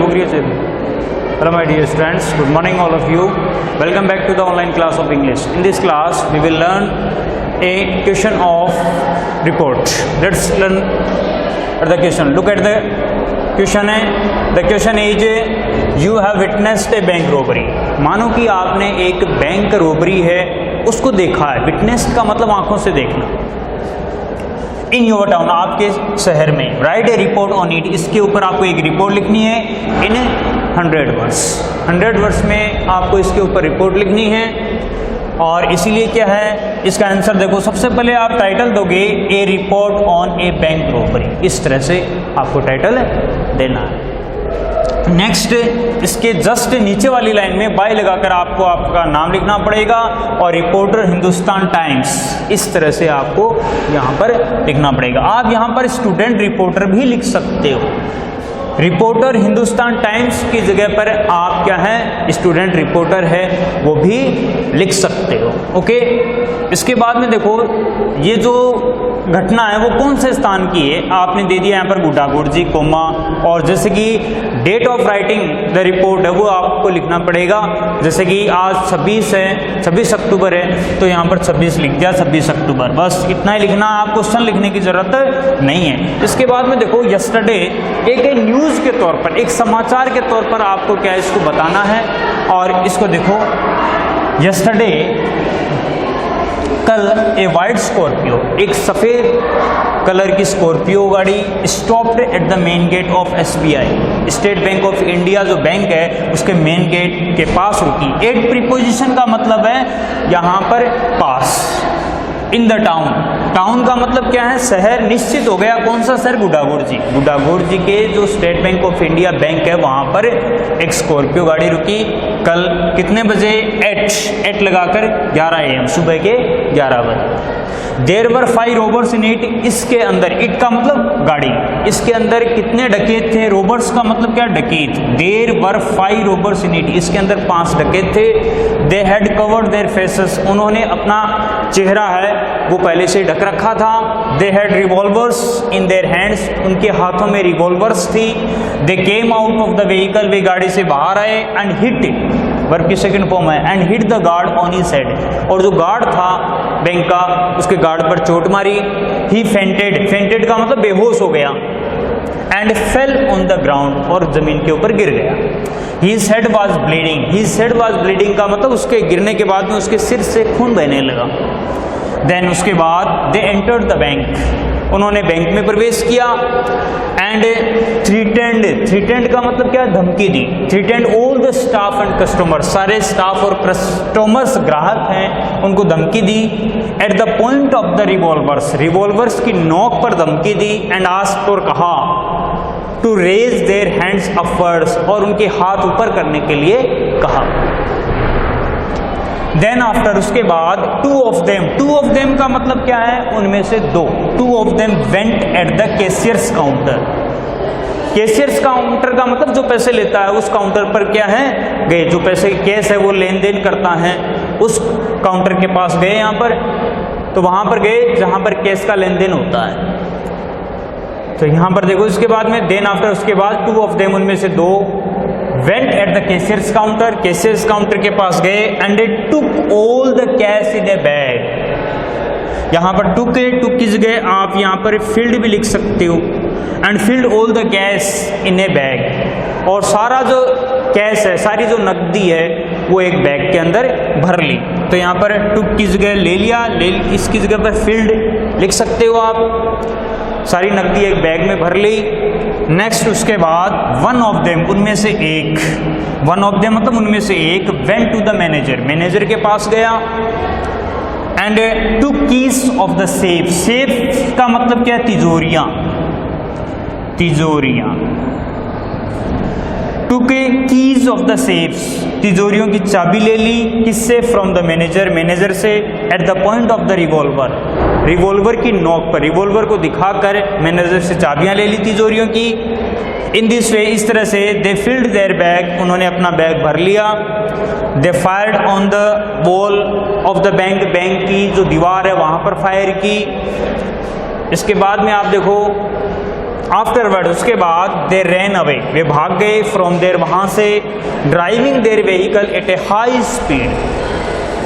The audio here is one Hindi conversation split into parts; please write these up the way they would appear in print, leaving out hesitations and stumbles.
डोगरी च। Hello my dear students, good morning all of you. Welcome back to the online class of English. In this class we will learn a question of report. Let's learn the question. Look at the question. The question is you have witnessed a bank robbery. मानो कि आपने एक बैंक रोबरी है उसको देखा है। विटनेस का मतलब आंखों से देखना। इन योर टाउन, आपके शहर में। Right A report on it, इसके ऊपर आपको एक रिपोर्ट लिखनी है इन 100 वर्ड्स। 100 वर्ड्स में आपको इसके ऊपर रिपोर्ट लिखनी है। और इसीलिए क्या है, इसका आंसर देखो। सबसे पहले आप टाइटल दोगे a report on a bank robbery, इस तरह से आपको टाइटल देना है। नेक्स्ट, इसके जस्ट नीचे वाली लाइन में बाय लगाकर आपको आपका नाम लिखना पड़ेगा और रिपोर्टर हिंदुस्तान टाइम्स, इस तरह से आपको यहाँ पर लिखना पड़ेगा। आप यहाँ पर स्टूडेंट रिपोर्टर भी लिख सकते हो। रिपोर्टर हिंदुस्तान टाइम्स की जगह पर आप क्या है, स्टूडेंट रिपोर्टर है वो भी लिख सकते हो। ओके, इसके बाद में देखो ये जो घटना है वो कौन से स्थान की है, आपने दे दिया यहाँ पर गुड्डागुड़ जी कोमा, और जैसे कि date of writing the report है वो आपको लिखना पड़ेगा। जैसे कि आज 26 है, 26 अक्टूबर है, तो यहाँ पर 26 लिख दिया, 26 अक्टूबर, बस इतना ही लिखना। आपको सन लिखने की जरूरत नहीं है। इसके बाद में देखो यस्टरडे, एक न्यूज़ के तौर पर, एक समाचार के तौर पर आपको क्या इसको बताना है। और इसको देखो, यस्टरडे कल ए वाइट स्कॉर्पियो, एक सफ़ेद कलर की स्कॉर्पियो गाड़ी stopped at the main gate of SBI, State Bank of India जो बैंक है उसके मेन गेट के पास रुकी। एट प्रीपोजिशन का मतलब है यहाँ पर पास। इन द टाउन, टाउन का मतलब क्या है, शहर। निश्चित हो गया कौन सा शहर, गुड्डागुड़ जी। गुड्डागुड़ जी के जो state Bank of India bank है वहाँ पर एक स्कॉर्पियो गाड़ी रुकी कल कितने बजे, 8 लगाकर 11 AM, सुबह के 11 बजे। There were 5 robbers in it, इसके अंदर, इट का मतलब गाड़ी, इसके अंदर कितने डकैत थे, रोबर्स का मतलब क्या, डकैत। There were 5 robbers in it, इसके अंदर 5 डकैत थे। They had covered their faces, उन्होंने अपना चेहरा है वो पहले से ढक रखा था। They had revolvers in their hands, उनके हाथों में रिवॉल्वर्स थी। They came out of the vehicle, वे गाड़ी से बाहर आए। एंड हिट, वर्ब की सेकंड फॉर्म है, and hit the guard on his head, और जो गार्ड था बैंक का उसके गार्ड पर चोट मारी। ही फेंटेड, फेंटेड का मतलब बेहोश हो गया। And fell on the ground, और जमीन के ऊपर गिर गया। His head was bleeding, his head was bleeding का मतलब उसके गिरने के बाद में उसके सिर से खून बहने लगा। देन उसके बाद दे एंटर्ड द बैंक, उन्होंने बैंक में प्रवेश किया। एंड थ्रीटेंड, थ्रीटेंड का मतलब क्या, धमकी दी। Threatened all the staff and customer, सारे स्टाफ और कस्टमर्स, ग्राहक हैं, उनको धमकी दी। At the point of the revolvers, revolvers की नोक पर धमकी दी। एंड आस्क्ड, और कहा, to raise their hands upwards, और उनके हाथ ऊपर करने के लिए कहा। देन आफ्टर, उसके बाद टू ऑफ देम का मतलब क्या है, उनमें से दो। Two of them went at the cashiers counter, cashiers counter का मतलब जो पैसे लेता है उस काउंटर पर क्या है, गए। जो पैसे कैश है वो लेन देन करता है उस काउंटर के पास गए यहाँ पर, तो वहाँ पर गए जहाँ पर कैश का लेन देन होता है। तो यहाँ पर देखो इसके बाद में देन आफ्टर, उसके बाद टू ऑफ देम, उनमें से दो, went at the cashiers counter, cashiers counter के पास गए। And they took all the cash in A bag, यहाँ पर टुक की जगह आप यहाँ पर फील्ड भी लिख सकते हो। And field all the cash in A bag, और सारा जो कैश है, सारी जो नकदी है वो एक बैग के अंदर भर ली। तो यहाँ पर टुक की जगह ले लिया, इसकी जगह पर फील्ड लिख सकते हो आप। सारी नकदी एक बैग में भर ली। नेक्स्ट, उसके बाद वन ऑफ देम, उनमें से एक, वन ऑफ देम मतलब उनमें से एक, went to the manager, manager के पास गया। And took keys of the safe, safe का मतलब क्या है, तिजोरियां, तिजोरियां। Took keys of the safes, तिजोरियों की चाबी ले ली, किससे, फ्रॉम द मैनेजर, मैनेजर से। At the point of the revolver, revolver की नोक पर, रिवॉल्वर को दिखाकर मैनेजर से चाबियां ले ली तिजोरियों की। इन दिस वे, इस तरह से, दे फिल्ड देयर बैग, उन्होंने अपना बैग भर लिया। They fired on the wall of the bank, bank की जो दीवार है वहाँ पर फायर की। इसके बाद में आप देखो आफ्टरवर्ड उसके बाद दे रैन अवे, वे भाग गए फ्रॉम देयर, वहाँ से, driving their vehicle at a high speed,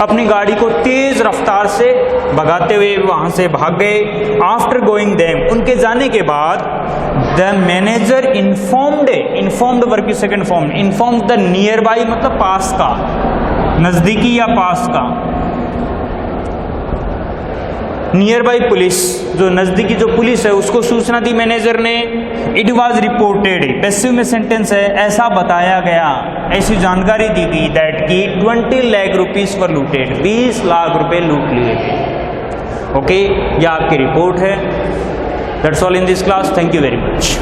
अपनी गाड़ी को तेज रफ्तार से भगाते हुए वहाँ से भाग गए। आफ्टर गोइंग देम, उनके जाने के बाद, द मैनेजर इन्फॉर्म्ड वर्ग की second form, informed the near by मतलब पास का, नज़दीकी या पास का, नियर बाई पुलिस, जो नज़दीकी जो पुलिस है उसको सूचना दी मैनेजर ने। इट वॉज रिपोर्टेड, पैसिव में सेंटेंस है, ऐसा बताया गया, ऐसी जानकारी दी गई दैट की 20 लाख रुपीस पर लूटेड, 20 लाख रुपए लूट लिए गए। ओके, यह आपकी रिपोर्ट है। That's all in this class, thank you very much.